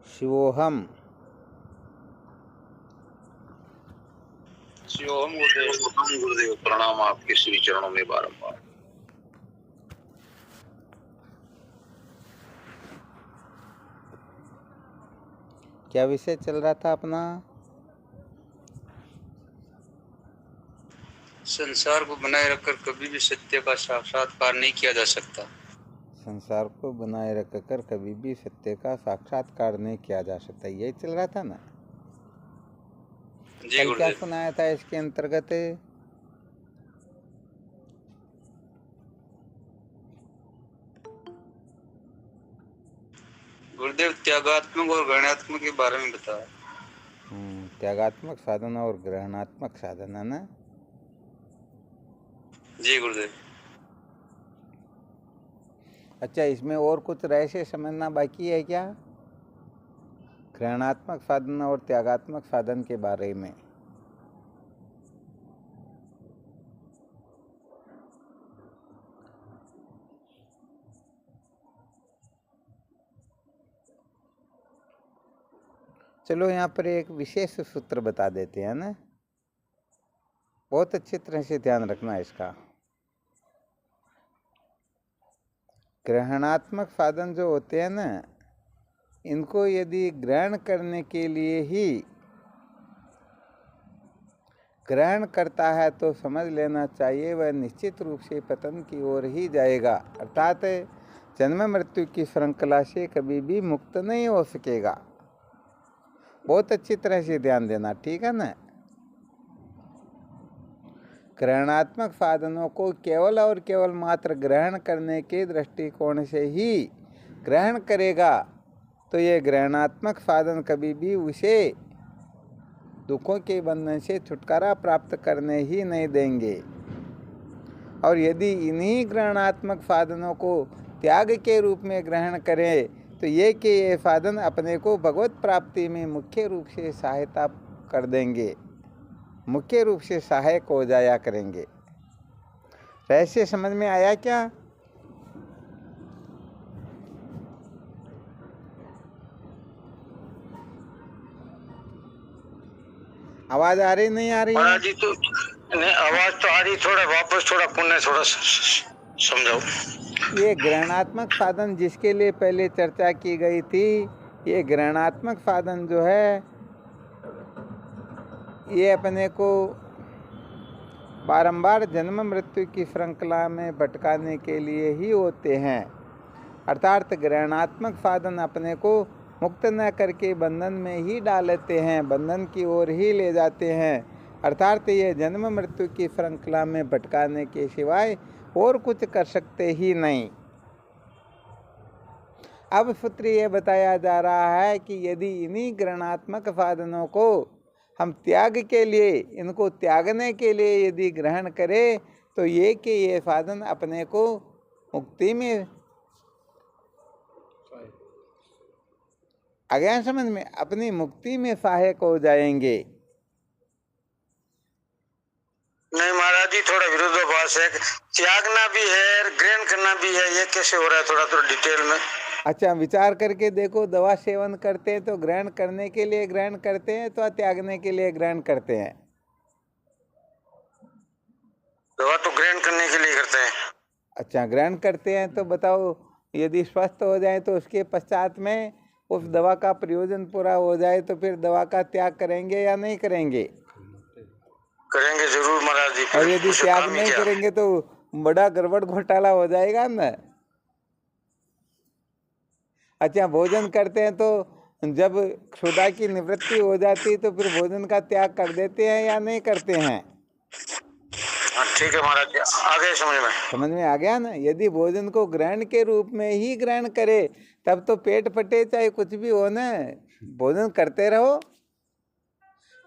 शिवोहम। शिवोहम गुरुदेव। गुरुदेव प्रणाम आपके श्री चरणों में बारंबार। क्या विषय चल रहा था अपना? संसार को बनाए रखकर कभी भी सत्य का साक्षात्कार नहीं किया जा सकता। संसार को बनाए रखकर कभी भी सत्य का साक्षात्कार नहीं किया जा सकता, यही चल रहा था ना। जी कल क्या गुरुदेव। सुनाया था इसके अंतर्गत? गुरुदेव त्यागात्मक और गणनात्मक के बारे में बताया। त्यागात्मक साधना और ग्रहणात्मक साधना ना। जी गुरुदेव। अच्छा, इसमें और कुछ रहस्य समझना बाकी है क्या? ग्रहणात्मक साधना और त्यागात्मक साधन के बारे में। चलो यहाँ पर एक विशेष सूत्र बता देते हैं ना, बहुत अच्छी तरह से ध्यान रखना इसका। ग्रहणात्मक साधन जो होते हैं ना, इनको यदि ग्रहण करने के लिए ही ग्रहण करता है तो समझ लेना चाहिए वह निश्चित रूप से पतन की ओर ही जाएगा, अर्थात जन्म मृत्यु की श्रृंखला से कभी भी मुक्त नहीं हो सकेगा। बहुत अच्छी तरह से ध्यान देना, ठीक है ना। ग्रहणात्मक साधनों को केवल और केवल मात्र ग्रहण करने के दृष्टिकोण से ही ग्रहण करेगा तो ये ग्रहणात्मक साधन कभी भी उसे दुखों के बंधन से छुटकारा प्राप्त करने ही नहीं देंगे। और यदि इन्हीं ग्रहणात्मक साधनों को त्याग के रूप में ग्रहण करें तो ये साधन अपने को भगवत प्राप्ति में मुख्य रूप से सहायता कर देंगे, मुख्य रूप से सहायक हो जाया करेंगे। रहस्य समझ में आया क्या? आवाज आ रही नहीं आ रही? महाराज जी तो नहीं, आवाज तो आ रही, थोड़ा वापस थोड़ा पुण्य थोड़ा समझाओ। ये ग्रहणात्मक साधन जिसके लिए पहले चर्चा की गई थी, ये ग्रहणात्मक साधन जो है ये अपने को बारंबार जन्म मृत्यु की श्रृंखला में भटकाने के लिए ही होते हैं। अर्थात ग्रहणात्मक साधन अपने को मुक्त न करके बंधन में ही डालते हैं, बंधन की ओर ही ले जाते हैं। अर्थात ये जन्म मृत्यु की श्रृंखला में भटकाने के सिवाय और कुछ कर सकते ही नहीं। अब सूत्र ये बताया जा रहा है कि यदि इन्हीं ग्रहणात्मक साधनों को हम त्याग के लिए, इनको त्यागने के लिए यदि ग्रहण करें तो ये साधन अपने को मुक्ति में, आ गया समझ में, अपनी मुक्ति में सहायक हो जाएंगे। नहीं महाराज जी, थोड़ा विरोधाभास है। त्यागना भी है, ग्रहण करना भी है, ये कैसे हो रहा है? थोड़ा डिटेल में। अच्छा, विचार करके देखो। दवा सेवन करते हैं तो ग्रहण करने के लिए ग्रहण करते हैं तो त्यागने के लिए ग्रहण करते हैं? दवा तो ग्रहण करने के लिए करते हैं। अच्छा, ग्रहण करते हैं तो बताओ, यदि स्वस्थ हो जाए तो उसके पश्चात में उस दवा का प्रयोजन पूरा हो जाए तो फिर दवा का त्याग करेंगे या नहीं करेंगे? करेंगे जरूर महाराज जी। और यदि त्याग नहीं करेंगे तो बड़ा गड़बड़ घोटाला हो जाएगा ना। अच्छा, भोजन करते हैं तो जब क्षुधा की निवृत्ति हो जाती तो फिर भोजन का त्याग कर देते हैं या नहीं करते हैं? ठीक है महाराज जी, आ गए समझ में आ गया ना। यदि भोजन को ग्रहण के रूप में ही ग्रहण करे तब तो पेट फटे चाहे कुछ भी हो ना, भोजन करते रहो।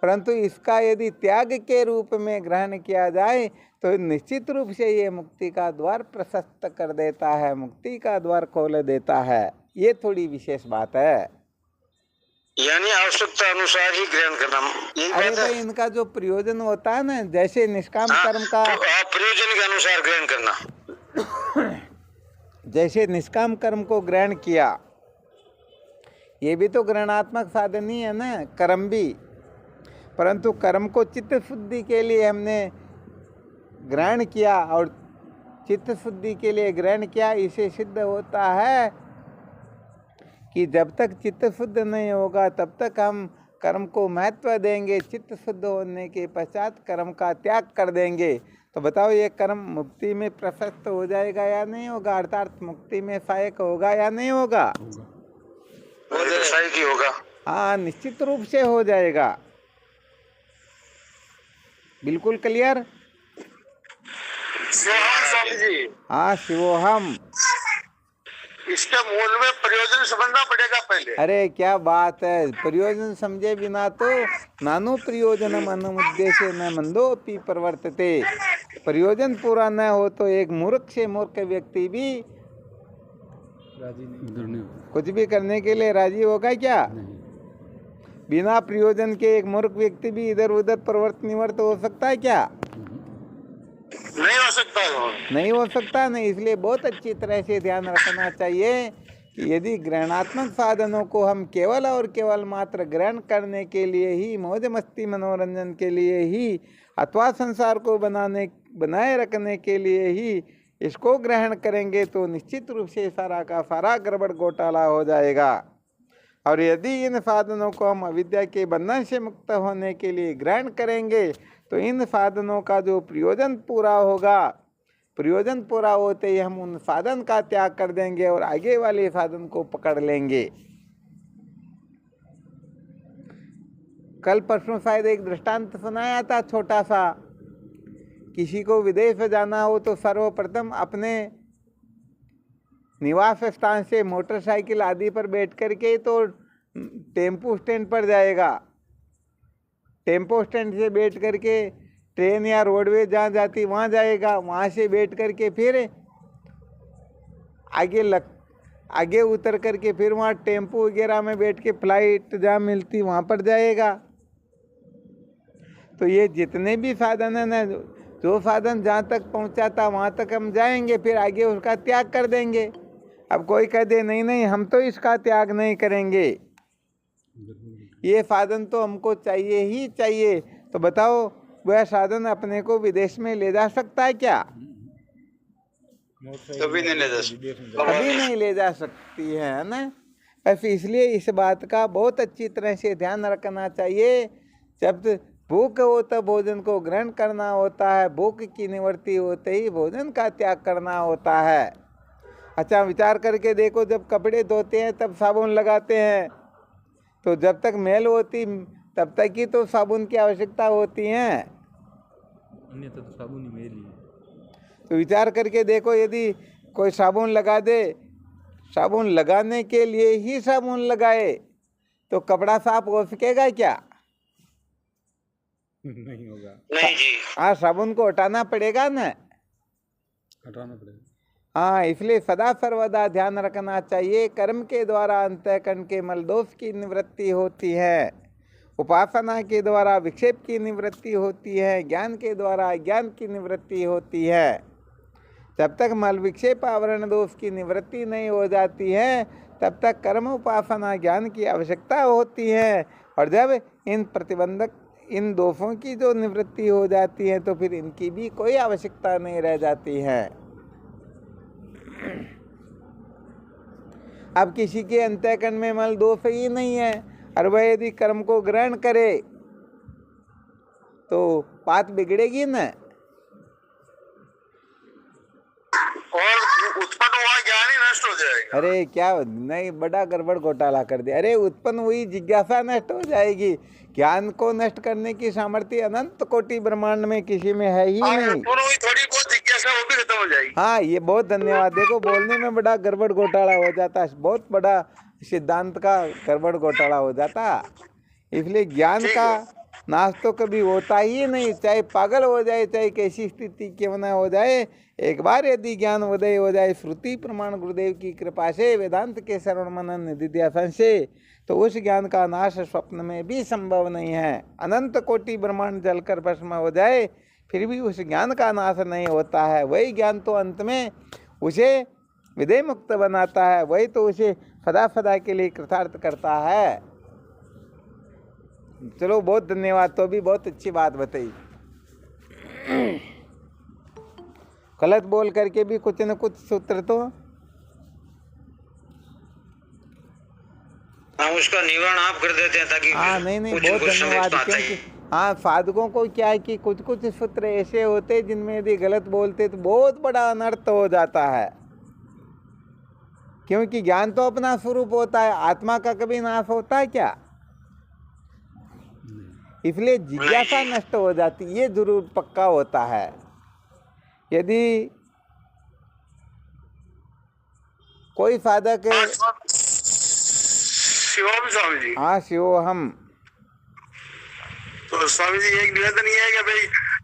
परंतु इसका यदि त्याग के रूप में ग्रहण किया जाए तो निश्चित रूप से ये मुक्ति का द्वार प्रशस्त कर देता है, मुक्ति का द्वार खोल देता है। ये थोड़ी विशेष बात है, यानी आवश्यकता अनुसार ही ग्रहण करना। अरे भाई, इनका जो प्रयोजन होता है ना, जैसे निष्काम कर्म का प्रयोजन के अनुसार ग्रहण करना। जैसे निष्काम कर्म को ग्रहण किया, ये भी तो ग्रहणात्मक साधन ही है ना, कर्म भी। परंतु कर्म को चित्त शुद्धि के लिए हमने ग्रहण किया, और चित्त शुद्धि के लिए ग्रहण किया, इसे सिद्ध होता है कि जब तक चित्त शुद्ध नहीं होगा तब तक हम कर्म को महत्व देंगे। चित्त शुद्ध होने के पश्चात कर्म का त्याग कर देंगे। तो बताओ ये कर्म मुक्ति में प्रशस्त हो जाएगा या नहीं होगा, अर्थात मुक्ति में सहायक होगा या नहीं होगा? वो तो सहायक ही होगा। हाँ, निश्चित रूप से हो जाएगा। बिल्कुल क्लियर। शिवोहम स्वामी जी, हाँ शिवोहम। इसके मूल में प्रयोजन समझना पड़ेगा पहले। अरे क्या बात है, प्रयोजन समझे बिना तो नानो प्रयोजनम अनुद्देश्य न मंदोपि प्रवर्तते। प्रयोजन पूरा न हो तो एक मूर्ख से मूर्ख व्यक्ति भी राजी नहीं, कुछ भी करने के लिए राजी होगा क्या? बिना प्रयोजन के एक मूर्ख व्यक्ति भी इधर उधर प्रवर्त निवर्त हो सकता है क्या? नहीं हो सकता है। नहीं हो सकता नहीं। इसलिए बहुत अच्छी तरह से ध्यान रखना चाहिए कि यदि ग्रहणात्मक साधनों को हम केवल और केवल मात्र ग्रहण करने के लिए ही, मौज मस्ती मनोरंजन के लिए ही, अथवा संसार को बनाए रखने के लिए ही इसको ग्रहण करेंगे तो निश्चित रूप से सारा का सारा गड़बड़ घोटाला हो जाएगा। और यदि इन साधनों को हम अविद्या के बंधन से मुक्त होने के लिए ग्रहण करेंगे तो इन साधनों का जो प्रयोजन पूरा होगा, प्रयोजन पूरा होते ही हम उन साधन का त्याग कर देंगे और आगे वाले साधन को पकड़ लेंगे। कल परसों शायद एक दृष्टांत सुनाया था छोटा सा। किसी को विदेश जाना हो तो सर्वप्रथम अपने निवास स्थान से मोटरसाइकिल आदि पर बैठ करके तो टेम्पो स्टैंड पर जाएगा। टेम्पो स्टैंड से बैठ करके ट्रेन या रोडवेज जहाँ जाती वहाँ जाएगा। वहाँ से बैठ करके फिर आगे उतर करके फिर वहाँ टेम्पो वगैरह में बैठ के फ्लाइट जहाँ मिलती वहाँ पर जाएगा। तो ये जितने भी साधन है ना, जो साधन जहाँ तक पहुँचाता वहाँ तक हम जाएंगे, फिर आगे उसका त्याग कर देंगे। अब कोई कह दे नहीं नहीं हम तो इसका त्याग नहीं करेंगे, ये साधन तो हमको चाहिए ही चाहिए, तो बताओ वह साधन अपने को विदेश में ले जा सकता है क्या? कभी नहीं ले जा सकता, कभी नहीं ले जा सकती है ना। बस इसलिए इस बात का बहुत अच्छी तरह से ध्यान रखना चाहिए। जब भूख हो तब भोजन को ग्रहण करना होता है, भूख की निवृत्ति होते ही भोजन का त्याग करना होता है। अच्छा विचार करके देखो, जब कपड़े धोते हैं तब साबुन लगाते हैं, तो जब तक मैल होती तब तक ही तो साबुन की आवश्यकता होती है, अन्यथा तो साबुन ही मेल ही है। तो विचार करके देखो, यदि कोई साबुन लगा दे, साबुन लगाने के लिए ही साबुन लगाए तो कपड़ा साफ हो सकेगा क्या? नहीं होगा। नहीं जी। हाँ, साबुन को हटाना पड़ेगा ना, हटाना पड़ेगा। हाँ। इसलिए सदा सर्वदा ध्यान रखना चाहिए, कर्म के द्वारा अंतःकरण के मलदोष की निवृत्ति होती है, उपासना के द्वारा विक्षेप की निवृत्ति होती है, ज्ञान के द्वारा अज्ञान की निवृत्ति होती है। जब तक मल विक्षेप आवरण दोष की निवृत्ति नहीं हो जाती है तब तक कर्म उपासना ज्ञान की आवश्यकता होती है, और जब इन दोषों की जो निवृत्ति हो जाती है तो फिर इनकी भी कोई आवश्यकता नहीं रह जाती है। अब किसी के अंतःकरण में मल दोष ही नहीं है और वह यदि कर्म को ग्रहण करे तो बात बिगड़ेगी न। और उत्पन्न हुआ ज्ञान ही नष्ट हो जाएगा। अरे क्या नहीं, बड़ा गड़बड़ घोटाला कर दिया। अरे उत्पन्न हुई जिज्ञासा नष्ट हो जाएगी। ज्ञान को नष्ट करने की सामर्थ्य अनंत कोटि ब्रह्मांड में किसी में है ही नहीं। थोड़ी बहुत जिज्ञासा वो भी खत्म हो जाएगी। हाँ, ये बहुत धन्यवाद। देखो बोलने में बड़ा गड़बड़ घोटाला हो जाता, बहुत बड़ा सिद्धांत का गड़बड़ घोटाला हो जाता। इसलिए ज्ञान का नाश तो कभी होता ही नहीं, चाहे पागल हो जाए, चाहे कैसी स्थिति क्यों न हो जाए। एक बार यदि ज्ञान उदय हो जाए श्रुति प्रमाण गुरुदेव की कृपा से, वेदांत के श्रवण मनन निधिध्यासन से, तो उस ज्ञान का नाश स्वप्न में भी संभव नहीं है। अनंत कोटि ब्रह्मांड जलकर भस्म हो जाए फिर भी उस ज्ञान का नाश नहीं होता है। वही ज्ञान तो अंत में उसे विदेह मुक्त बनाता है, वही तो उसे सदा सदा के लिए कृतार्थ करता है। चलो बहुत धन्यवाद, तो भी बहुत अच्छी बात बताई। गलत बोल करके भी कुछ न कुछ सूत्र तो उसका निवारण आप कर देते हैं ताकि हाँ नहीं कुछ बहुत कुछ समझ धन्यवाद। तो आता ही क्योंकि है। हाँ साधकों को क्या है कि कुछ कुछ सूत्र ऐसे होते हैं जिनमें यदि गलत बोलते तो बहुत बड़ा अनर्थ हो जाता है। क्योंकि ज्ञान तो अपना स्वरूप होता है, आत्मा का कभी नाश होता है क्या? इसलिए जिज्ञासा नष्ट हो जाती, ये जरूर पक्का होता है। यदि कोई साधक शिवम स्वामी जी, हाँ शिवो हम, तो स्वामी जी एक निवेदन ये है कि भाई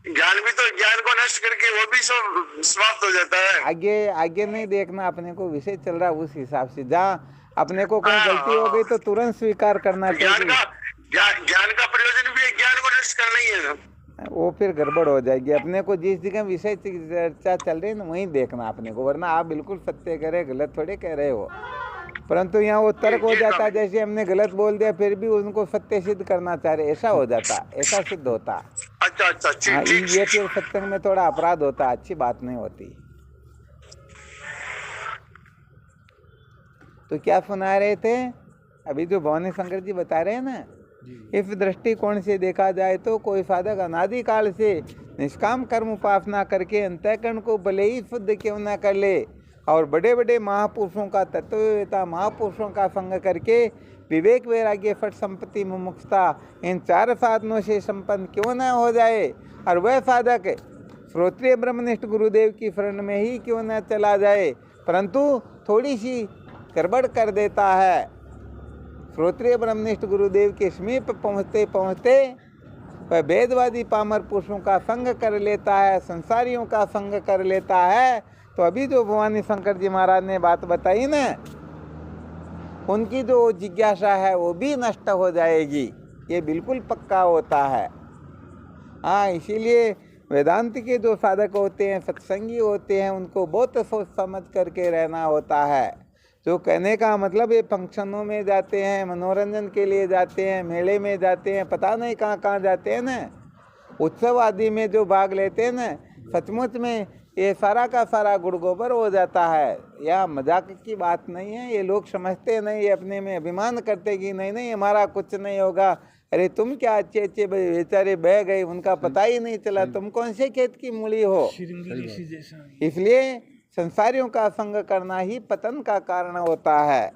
ज्ञान भी तो ज्ञान को नष्ट करके वो भी सब समाप्त हो जाता है। आगे आगे नहीं देखना, अपने को विषय चल रहा है उस हिसाब से। जहाँ अपने को कोई गलती हो गई तो तुरंत स्वीकार करना चाहिए। ज्ञान का प्रयोजन भी ज्ञान को नष्ट करना ही है। वो फिर गड़बड़ हो जाएगी। अपने को जिस जगह विषय की चर्चा चल रही है ना वहीं देखना अपने को, वरना आप बिल्कुल सत्य कह रहे, गलत थोड़े कह रहे हो। परंतु यहाँ वो तर्क हो जाता है, जैसे हमने गलत बोल दिया फिर भी उनको सत्य सिद्ध करना चाह रहे, ऐसा हो जाता, ऐसा सिद्ध होता। अच्छा हाँ, ये फिर सत्संग में थोड़ा अपराध होता, अच्छी बात नहीं होती। तो क्या सुना रहे थे अभी जो भवानी शंकर जी बता रहे हैं ना, इस दृष्टिकोण से देखा जाए तो कोई साधक अनादिकाल से निष्काम कर्म उपासना करके अंतःकरण को भले ही शुद्ध क्यों न कर ले, और बड़े बड़े महापुरुषों का, तत्ववेता महापुरुषों का संग करके विवेक वैराग्य फट संपत्ति मुमुक्षता इन चार साधनों से संपन्न क्यों न हो जाए, और वह साधक श्रोत्रिय ब्रह्मनिष्ठ गुरुदेव की शरण में ही क्यों न चला जाए, परंतु थोड़ी सी गड़बड़ कर देता है। श्रोत्रिय ब्रह्मनिष्ठ गुरुदेव के समीप पहुँचते पहुँचते वह वेदवादी पामर पुरुषों का संग कर लेता है, संसारियों का संग कर लेता है। तो अभी जो भवानी शंकर जी महाराज ने बात बताई ना, उनकी जो जिज्ञासा है वो भी नष्ट हो जाएगी, ये बिल्कुल पक्का होता है। हाँ, इसीलिए वेदांत के जो साधक होते हैं, सत्संगी होते हैं, उनको बहुत सोच समझ करके रहना होता है। जो कहने का मतलब ये फंक्शनों में जाते हैं, मनोरंजन के लिए जाते हैं, मेले में जाते हैं, पता नहीं कहाँ कहाँ जाते हैं ना, उत्सव आदि में जो भाग लेते हैं ना, सचमुच में ये सारा का सारा गुड़ गोबर हो जाता है। यह मजाक की बात नहीं है, ये लोग समझते नहीं, ये अपने में अभिमान करते कि नहीं नहीं हमारा कुछ नहीं होगा। अरे तुम क्या अच्छे अच्छे बेचारे बह गए, उनका पता ही नहीं चला, तुम कौन से खेत की मूली हो। इसलिए संसारियों का संग करना ही पतन का कारण होता है।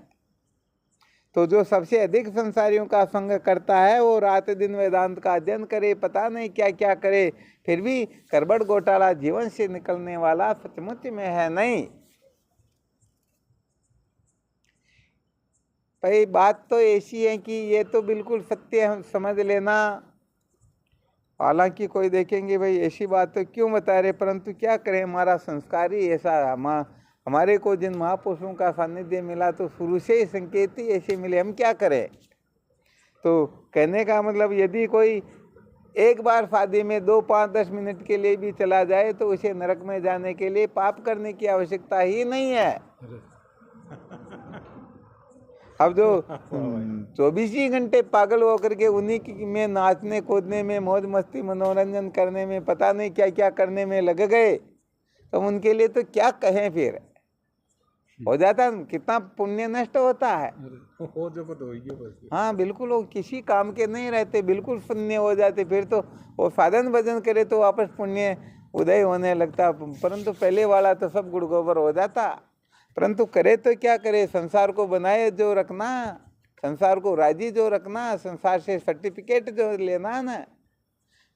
तो जो सबसे अधिक संसारियों का संग करता है वो रात दिन वेदांत का अध्ययन करे, पता नहीं क्या क्या करे, फिर भी गड़बड़ घोटाला जीवन से निकलने वाला सचमुच में है नहीं। भाई बात तो ऐसी है कि ये तो बिल्कुल सत्य हम समझ लेना। हालांकि कोई देखेंगे भाई ऐसी बात तो क्यों बता रहे, परंतु क्या करें, हमारा संस्कार ही ऐसा, हमारे को जिन महापुरुषों का सानिध्य मिला तो शुरू से ही संकेत ही ऐसे मिले, हम क्या करें। तो कहने का मतलब यदि कोई एक बार शादी में 2, 5, 10 मिनट के लिए भी चला जाए तो उसे नरक में जाने के लिए पाप करने की आवश्यकता ही नहीं है। अब जो 24 ही घंटे पागल होकर के उन्हीं की में नाचने कूदने में, मौज मस्ती मनोरंजन करने में, पता नहीं क्या क्या करने में लग गए, तो उनके लिए तो क्या कहें। फिर हो जाता, कितना पुण्य नष्ट होता है। हाँ बिल्कुल, वो किसी काम के नहीं रहते, बिल्कुल शून्य हो जाते। फिर तो वो साधन भजन करे तो वापस पुण्य उदय होने लगता, परंतु पहले वाला तो सब गुड़ गोबर हो जाता। परंतु करे तो क्या करे, संसार को बनाए जो रखना, संसार को राजी जो रखना, संसार से सर्टिफिकेट जो लेना ना,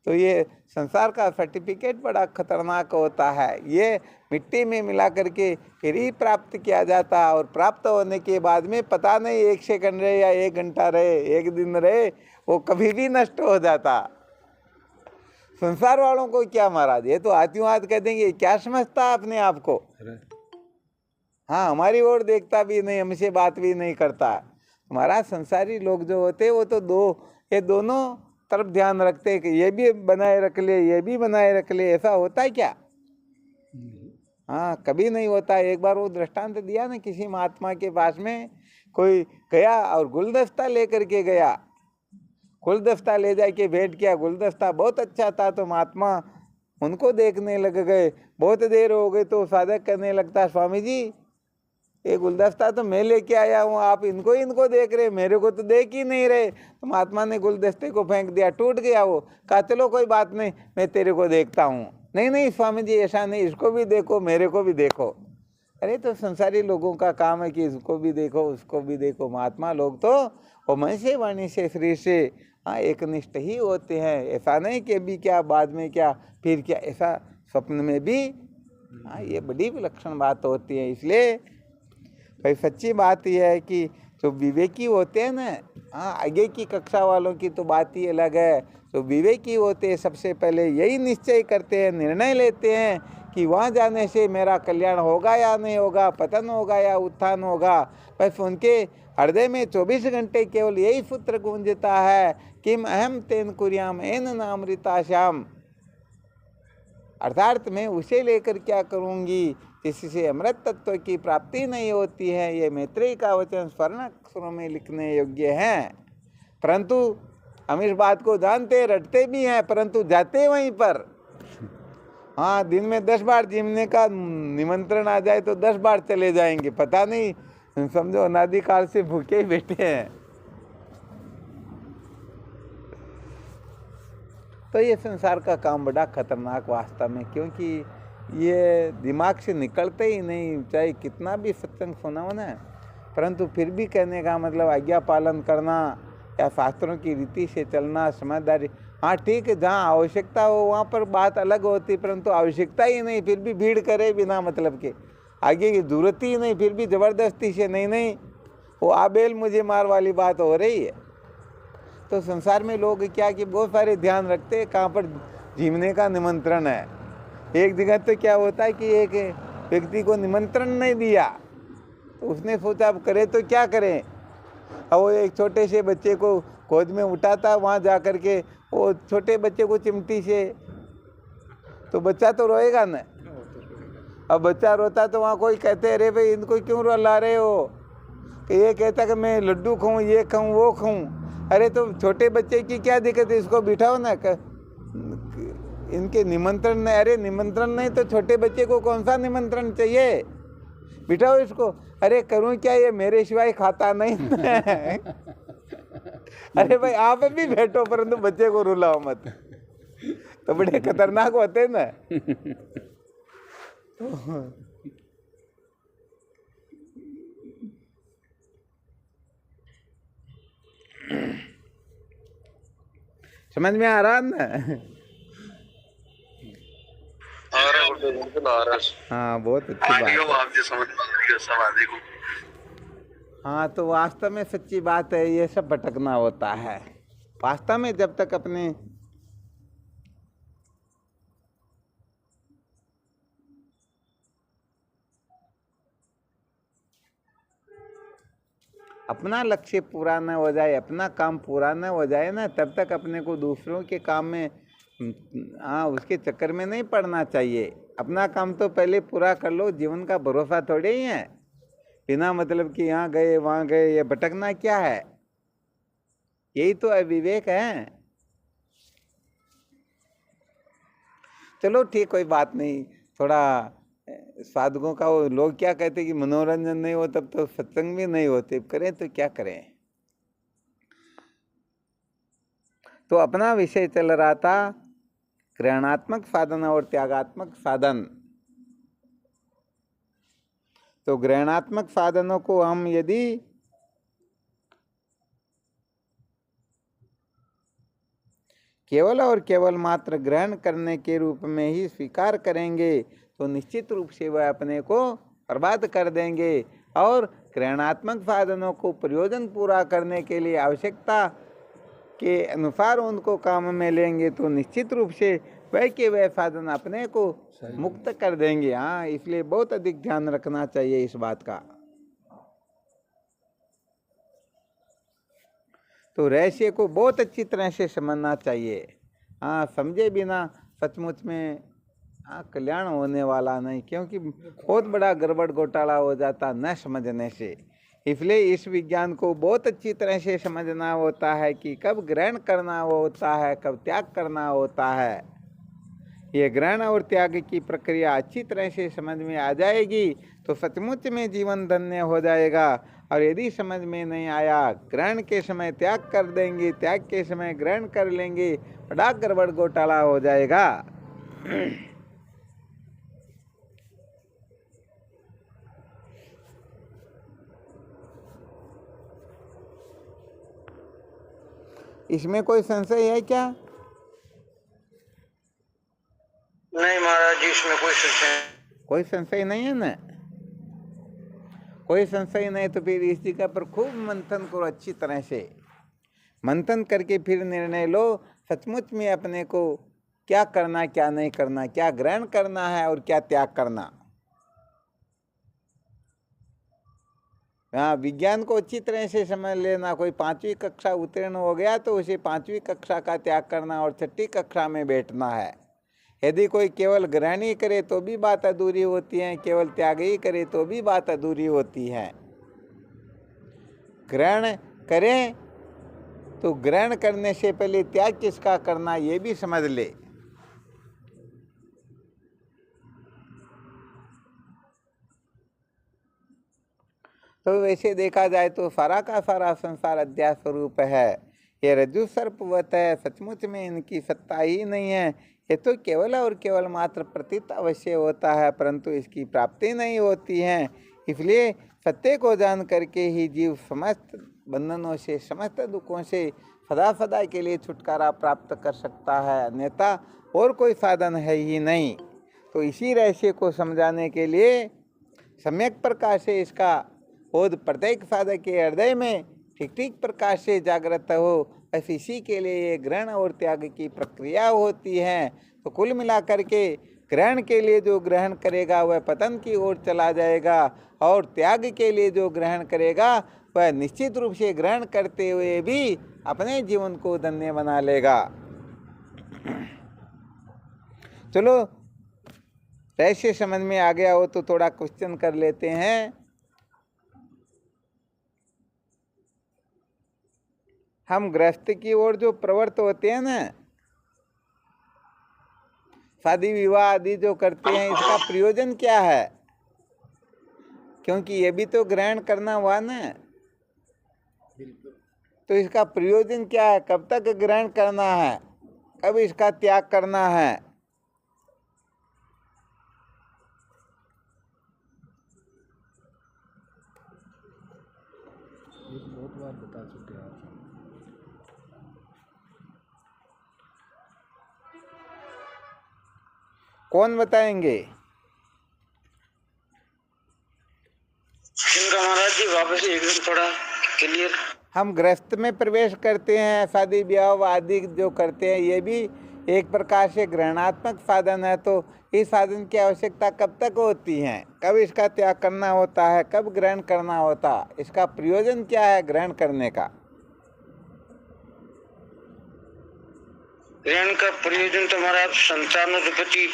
तो ये संसार का सर्टिफिकेट बड़ा खतरनाक होता है। ये मिट्टी में मिला करके फिर ही प्राप्त किया जाता, और प्राप्त होने के बाद में पता नहीं 1 सेकंड रहे या 1 घंटा रहे, 1 दिन रहे, वो कभी भी नष्ट हो जाता। संसार वालों को क्या महाराज, ये तो हाथों हाथ कह देंगे, क्या समझता अपने आप को। हाँ, हमारी ओर देखता भी नहीं, हमसे बात भी नहीं करता। हमारा संसारी लोग जो होते वो तो ये दोनों तरफ ध्यान रखते कि ये भी बनाए रख ले, ये भी बनाए रख ले। ऐसा होता है क्या? हाँ, कभी नहीं होता। एक बार वो दृष्टांत दिया ना, किसी महात्मा के पास में कोई गया और गुलदस्ता लेकर के गया, गुलदस्ता ले जाके भेंट किया, गुलदस्ता बहुत अच्छा था, तो महात्मा उनको देखने लग गए। बहुत देर हो गई तो साधक कहने लगता, स्वामी जी ये गुलदस्ता तो मैं लेके आया हूँ, आप इनको देख रहे, मेरे को तो देख ही नहीं रहे। तो महात्मा ने गुलदस्ते को फेंक दिया, टूट गया वो। कहा चलो कोई बात नहीं, मैं तेरे को देखता हूँ। नहीं नहीं स्वामी जी ऐसा नहीं, इसको भी देखो, मेरे को भी देखो। अरे तो संसारी लोगों का काम है कि इसको भी देखो, उसको भी देखो। महात्मा लोग तो वो मन से वाणी से शरीर से हाँ एकनिष्ठ ही होते हैं। ऐसा नहीं कि अभी क्या बाद में क्या फिर क्या, ऐसा स्वप्न में भी हाँ ये बड़ी विलक्षण बात होती है। इसलिए भाई सच्ची बात यह है कि जो विवेकी होते हैं ना, हाँ आगे की कक्षा वालों की तो बात ही अलग है। जो विवेकी होते हैं सबसे पहले यही निश्चय करते हैं, निर्णय लेते हैं कि वहाँ जाने से मेरा कल्याण होगा या नहीं होगा, पतन होगा या उत्थान होगा। बस उनके हृदय में 24 घंटे केवल यही सूत्र गूंजता है, किम अहम तेन कुर्याम एन नामृता श्याम, अर्थात मैं उसे लेकर क्या करूँगी जिससे अमृत तत्व की प्राप्ति नहीं होती है। ये मैत्रेयी का वचन स्वर्ण अक्षरों में लिखने योग्य है। परंतु हम इस बात को जानते रटते भी हैं, परंतु जाते वहीं पर। हाँ दिन में 10 बार जीवने का निमंत्रण आ जाए तो 10 बार चले जाएंगे, पता नहीं, समझो अनादिकाल से भूखे ही बैठे हैं। तो ये संसार का काम बड़ा खतरनाक वास्तव में, क्योंकि ये दिमाग से निकलते ही नहीं, चाहे कितना भी सत्संग सुना हो ना, परंतु फिर भी कहने का मतलब आज्ञा पालन करना या शास्त्रों की रीति से चलना, समझदारी। हाँ ठीक है, जहाँ आवश्यकता हो वहाँ पर बात अलग होती, परंतु आवश्यकता ही नहीं फिर भी भीड़ करे बिना मतलब के, आगे की जरूरत ही नहीं फिर भी ज़बरदस्ती से नहीं, वो आबेल मुझे मार वाली बात हो रही है। तो संसार में लोग क्या कि बहुत सारे ध्यान रखते हैं कहाँ पर जीवने का निमंत्रण है। एक जगह तो क्या होता है कि एक व्यक्ति को निमंत्रण नहीं दिया, तो उसने सोचा अब करे तो क्या करें। अब वो एक छोटे से बच्चे को गोद में उठाता, वहाँ जा कर के वो छोटे बच्चे को चिमटी से, तो बच्चा तो रोएगा ना। अब बच्चा रोता तो वहाँ कोई कहते अरे भाई इनको क्यों रुला रहे हो, कि ये कहता कि मैं लड्डू खाऊं, ये खाऊं, वो खाऊं। अरे तो छोटे बच्चे की क्या दिक्कत है, इसको बिठाओ ना, इनके निमंत्रण नहीं। अरे निमंत्रण नहीं तो छोटे बच्चे को कौन सा निमंत्रण चाहिए, बिठाओ इसको। अरे करूं क्या, ये मेरे सिवाय खाता नहीं। अरे भाई आप भी बैठो, परंतु बच्चे को रुलाओ मत, तो बड़े खतरनाक होते हैं ना। समझ में आ रहा ना? हाँ बहुत अच्छी बात है। हाँ तो वास्तव में सच्ची बात है, ये सब भटकना होता है। वास्तव में जब तक अपने अपना लक्ष्य पूरा न हो जाए, अपना काम पूरा न हो जाए ना, तब तक अपने को दूसरों के काम में हाँ उसके चक्कर में नहीं पड़ना चाहिए। अपना काम तो पहले पूरा कर लो, जीवन का भरोसा थोड़े ही है बिना मतलब कि यहाँ गए वहाँ गए, ये भटकना क्या है, यही तो अविवेक है। चलो ठीक, कोई बात नहीं, थोड़ा साधकों का वो लोग क्या कहते कि मनोरंजन नहीं हो तब तो सत्संग भी नहीं होते, करें तो क्या करें। तो अपना विषय चल रहा था ग्रहणात्मक साधन और त्यागात्मक साधन। तो ग्रहणात्मक साधनों को हम यदि केवल और केवल मात्र ग्रहण करने के रूप में ही स्वीकार करेंगे तो निश्चित रूप से वह अपने को बर्बाद कर देंगे, और ग्रहणात्मक साधनों को प्रयोजन पूरा करने के लिए आवश्यकता के अनुसार उनको काम में लेंगे तो निश्चित रूप से वह के वह साधन अपने को मुक्त कर देंगे। हाँ इसलिए बहुत अधिक ध्यान रखना चाहिए इस बात का। तो रहस्य को बहुत अच्छी तरह से समझना चाहिए। हाँ समझे बिना सचमुच में कल्याण होने वाला नहीं, क्योंकि बहुत बड़ा गड़बड़ घोटाला हो जाता न समझने से। इसलिए इस विज्ञान को बहुत अच्छी तरह से समझना होता है कि कब ग्रहण करना होता है, कब त्याग करना होता है। ये ग्रहण और त्याग की प्रक्रिया अच्छी तरह से समझ में आ जाएगी तो सचमुच में जीवन धन्य हो जाएगा। और यदि समझ में नहीं आया, ग्रहण के समय त्याग कर देंगे, त्याग के समय ग्रहण कर लेंगे, बड़ा गड़बड़ घोटाला हो जाएगा। इसमें कोई संशय है क्या? नहीं महाराज जी, इसमें कोई संशय नहीं है ना? कोई संशय नहीं तो फिर इस जगह पर खूब मंथन करो, अच्छी तरह से मंथन करके फिर निर्णय लो सचमुच में अपने को क्या करना, क्या नहीं करना, क्या ग्रहण करना है और क्या त्याग करना। हाँ, विज्ञान को अच्छी तरह से समझ लेना। कोई 5वीं कक्षा उत्तीर्ण हो गया तो उसे 5वीं कक्षा का त्याग करना और 6ठी कक्षा में बैठना है। यदि कोई केवल ग्रहण ही करे तो भी बात अधूरी होती है, केवल त्याग ही करे तो भी बात अधूरी होती है। ग्रहण करें तो ग्रहण करने से पहले त्याग किसका करना ये भी समझ ले। तो वैसे देखा जाए तो सारा का सारा संसार अध्यास स्वरूप है। ये रज्जु सर्पवत है, सचमुच में इनकी सत्ता ही नहीं है। ये तो केवल और केवल मात्र प्रतीत अवश्य होता है, परंतु इसकी प्राप्ति नहीं होती है। इसलिए सत्य को जान करके ही जीव समस्त बंधनों से, समस्त दुखों से सदा सदा के लिए छुटकारा प्राप्त कर सकता है, अन्यथा और कोई साधन है ही नहीं। तो इसी रहस्य को समझाने के लिए सम्यक प्रकार से इसका बोध प्रत्येक साधक के हृदय में ठीक ठीक प्रकार से जागृत हो, बस इसी के लिए ये ग्रहण और त्याग की प्रक्रिया होती है। तो कुल मिलाकर के ग्रहण के लिए जो ग्रहण करेगा वह पतन की ओर चला जाएगा, और त्याग के लिए जो ग्रहण करेगा वह निश्चित रूप से ग्रहण करते हुए भी अपने जीवन को धन्य बना लेगा। चलो, रहस्य समझ में आ गया हो तो थोड़ा क्वेश्चन कर लेते हैं। हम गृहस्थ की ओर जो प्रवृत्त होते हैं ना, शादी विवाह आदि जो करते हैं, इसका प्रयोजन क्या है? क्योंकि ये भी तो ग्रहण करना हुआ ना। तो इसका प्रयोजन क्या है? कब तक ग्रहण करना है, कब इसका त्याग करना है? ये तो बहुत बार बता चुके हैं आप। कौन बताएंगे? इनका महाराज जी वापस एकदम थोड़ा क्लियर। हम गृहस्थ में प्रवेश करते हैं, शादी ब्याह आदि जो करते हैं, ये भी एक प्रकार से ग्रहणात्मक साधन है। तो इस साधन की आवश्यकता कब तक होती है, कब इसका त्याग करना होता है, कब ग्रहण करना होता है, इसका प्रयोजन क्या है ग्रहण करने का? ग्रहण का प्रयोजन तो हमारा संतानोत्पत्ति।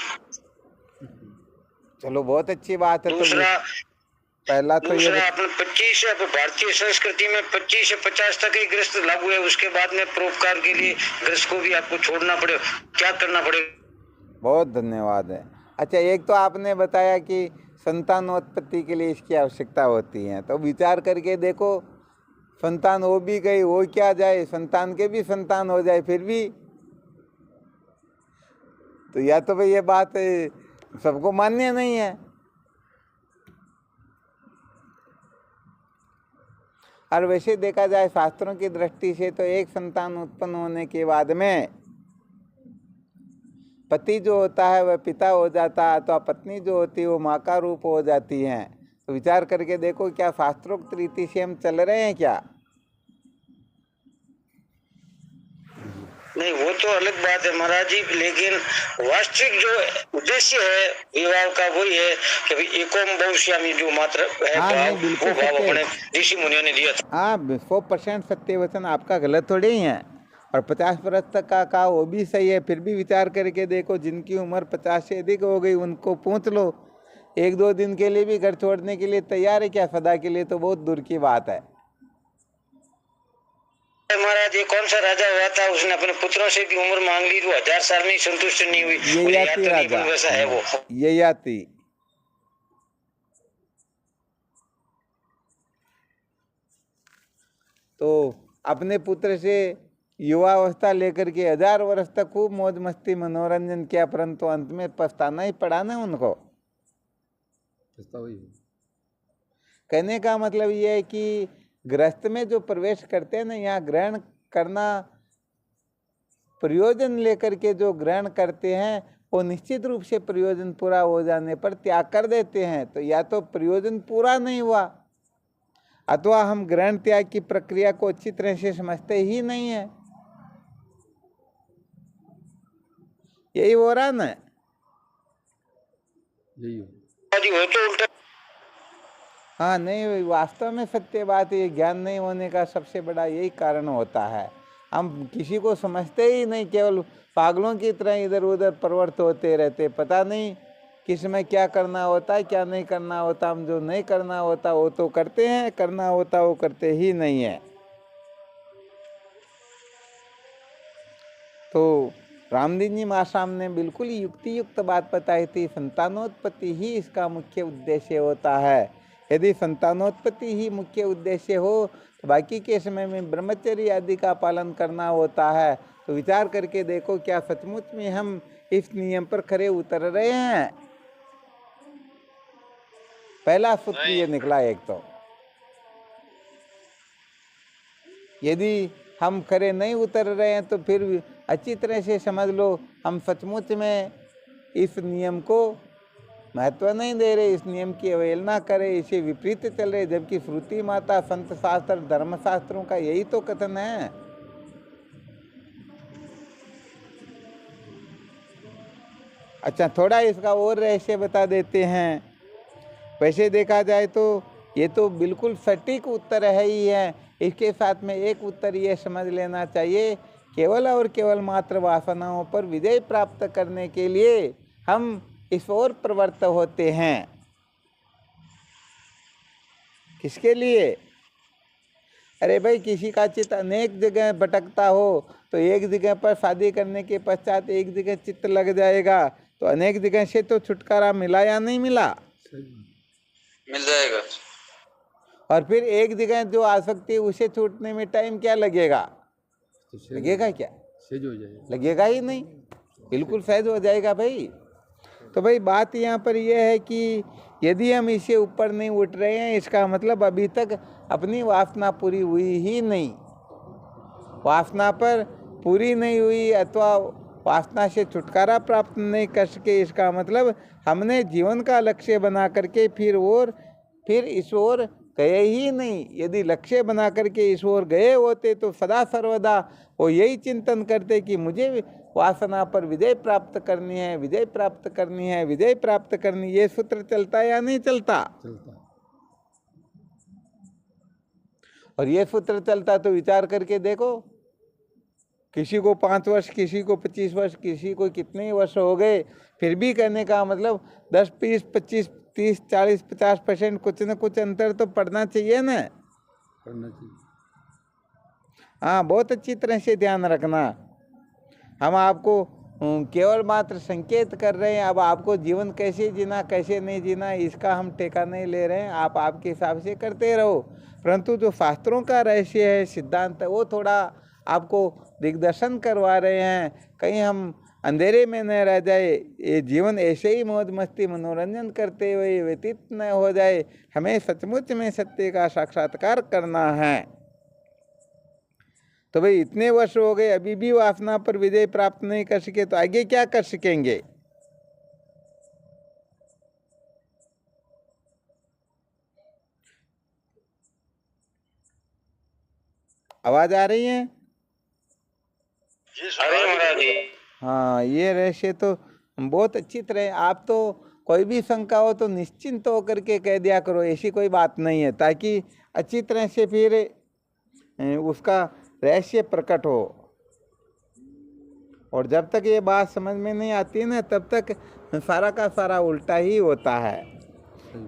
चलो, बहुत अच्छी बात है। दूसरा पहला तो ये अपने 25 भारतीय संस्कृति में 25 से 50 तक ही गृहस्थ लागू है। उसके बाद में परोपकार के लिए गृहस्थ को भी आपको छोड़ना पड़ेगा, त्याग करना पड़ेगा। बहुत धन्यवाद है। अच्छा, एक तो आपने बताया कि संतानोत्पत्ति के लिए इसकी आवश्यकता होती है, तो विचार करके देखो, संतान हो भी गई, हो क्या जाए, संतान के भी संतान हो जाए फिर भी, तो या तो भाई ये बात सबको मान्य नहीं है। और वैसे देखा जाए शास्त्रों की दृष्टि से तो एक संतान उत्पन्न होने के बाद में पति जो होता है वह पिता हो जाता है, तो पत्नी जो होती है वो माँ का रूप हो जाती है। तो विचार करके देखो, क्या शास्त्रोक्त रीति से हम चल रहे हैं क्या? नहीं, वो तो अलग बात है महाराज जी, लेकिन वास्तविक जो उद्देश्य है विवाह का वही है कि एकोम बहुश्यामी जो मात्र है भाव, वो भाव अपने ऋषि मुनियों ने दिया था। हाँ, 100% सत्य वचन आपका गलत थोड़े ही है। और 50 वर्ष तक का कहा वो भी सही है। फिर भी विचार करके देखो, जिनकी उम्र 50 से अधिक हो गई उनको पूछ लो एक दो दिन के लिए भी घर छोड़ने के लिए तैयार है क्या? सदा के लिए तो बहुत दूर की बात है। महाराज ये कौन सा राजा हुआ था, उसने अपने पुत्रों से भी उम्र मांग ली, वो 1000 साल में संतुष्ट नहीं हुई। ययाति राजा, वैसा है वो ययाति। तो अपने पुत्र से युवावस्था लेकर के 1000 वर्ष तक खूब मौज मस्ती मनोरंजन किया, परंतु अंत में पछताना ही पड़ा ना उनको। कहने का मतलब ये है कि गृहस्थ में जो प्रवेश करते हैं ना, यहाँ ग्रहण करना, प्रयोजन लेकर के जो ग्रहण करते हैं वो निश्चित रूप से प्रयोजन पूरा हो जाने पर त्याग कर देते हैं। तो या तो प्रयोजन पूरा नहीं हुआ, अथवा हम ग्रहण त्याग की प्रक्रिया को अच्छी तरह से समझते ही नहीं है। यही हो रहा ना, यही हो। तो उल्टा। हाँ नहीं, वास्तव में सत्य बात है, ये ज्ञान नहीं होने का सबसे बड़ा यही कारण होता है। हम किसी को समझते ही नहीं, केवल पागलों की तरह इधर उधर प्रवृत्त होते रहते, पता नहीं किस में क्या करना होता है क्या नहीं करना होता। हम जो नहीं करना होता वो तो करते हैं, करना होता वो करते ही नहीं है। तो रामदीन जी महाराज ने बिल्कुल युक्ति युक्त बात बताई थी, संतानोत्पत्ति ही इसका मुख्य उद्देश्य होता है। यदि संतानोत्पत्ति ही मुख्य उद्देश्य हो तो बाकी के समय में ब्रह्मचर्य आदि का पालन करना होता है। तो विचार करके देखो, क्या सचमुच में हम इस नियम पर खरे उतर रहे हैं? पहला सूत्र ये निकला एक तो। यदि हम खरे नहीं उतर रहे हैं तो फिर अच्छी तरह से समझ लो हम सचमुच में इस नियम को महत्व नहीं दे रहे, इस नियम की अवहेलना करे, इसे विपरीत चल रहे। जबकि श्रुति माता, संत शास्त्र, धर्मशास्त्रों का यही तो कथन है। अच्छा, थोड़ा इसका और रहस्य बता देते हैं। वैसे देखा जाए तो ये तो बिल्कुल सटीक उत्तर है ही है। इसके साथ में एक उत्तर ये समझ लेना चाहिए, केवल और केवल मात्र वासनाओं पर विजय प्राप्त करने के लिए हम इस ओर प्रवृत्त होते हैं। किसके लिए? अरे भाई, किसी का चित्त अनेक जगह भटकता हो तो एक जगह पर शादी करने के पश्चात एक जगह चित्त लग जाएगा, तो अनेक जगह से तो छुटकारा मिला या नहीं मिला? मिल जाएगा। और फिर एक जगह जो आसक्ति उसे छूटने में टाइम क्या लगेगा? लगेगा क्या? सहज हो जाएगा। लगेगा ही नहीं, बिल्कुल सहज हो जाएगा भाई। तो भाई बात यहाँ पर यह है कि यदि हम इससे ऊपर नहीं उठ रहे हैं, इसका मतलब अभी तक अपनी वासना पूरी हुई ही नहीं। वासना पर पूरी नहीं हुई अथवा वासना से छुटकारा प्राप्त नहीं कर सके, इसका मतलब हमने जीवन का लक्ष्य बना करके फिर इस ओर गए ही नहीं। यदि लक्ष्य बना करके इस ओर गए होते तो सदा सर्वदा वो यही चिंतन करते कि मुझे वासना पर विजय प्राप्त करनी है, विजय प्राप्त करनी है, विजय प्राप्त करनी। ये सूत्र चलता या नहीं चलता? और ये सूत्र चलता तो विचार करके देखो, किसी को 5 वर्ष, किसी को 25 वर्ष, किसी को कितने ही वर्ष हो गए, फिर भी कहने का मतलब 10, 20, 25, 30, 40, 50% कुछ न कुछ अंतर तो पड़ना चाहिए ना। पढ़ना चाहिए। हाँ, बहुत अच्छी तरह से ध्यान रखना। हम आपको केवल मात्र संकेत कर रहे हैं। अब आपको जीवन कैसे जीना, कैसे नहीं जीना, इसका हम टेका नहीं ले रहे हैं। आप आपके हिसाब से करते रहो, परंतु जो शास्त्रों का रहस्य है, सिद्धांत, वो थोड़ा आपको दिग्दर्शन करवा रहे हैं। कहीं हम अंधेरे में न रह जाए, ये जीवन ऐसे ही मौज मस्ती मनोरंजन करते हुए व्यतीत न हो जाए। हमें सचमुच में सत्य का साक्षात्कार करना है। तो भाई इतने वर्ष हो गए, अभी भी वासना पर विजय प्राप्त नहीं कर सके, तो आगे क्या कर सकेंगे? आवाज आ रही है? हाँ, ये रहस्य तो बहुत अच्छी तरह, आप तो कोई भी शंका हो तो निश्चिंत होकर के कह दिया करो, ऐसी कोई बात नहीं है, ताकि अच्छी तरह से फिर उसका रहस्य प्रकट हो। और जब तक ये बात समझ में नहीं आती ना, तब तक सारा का सारा उल्टा ही होता है।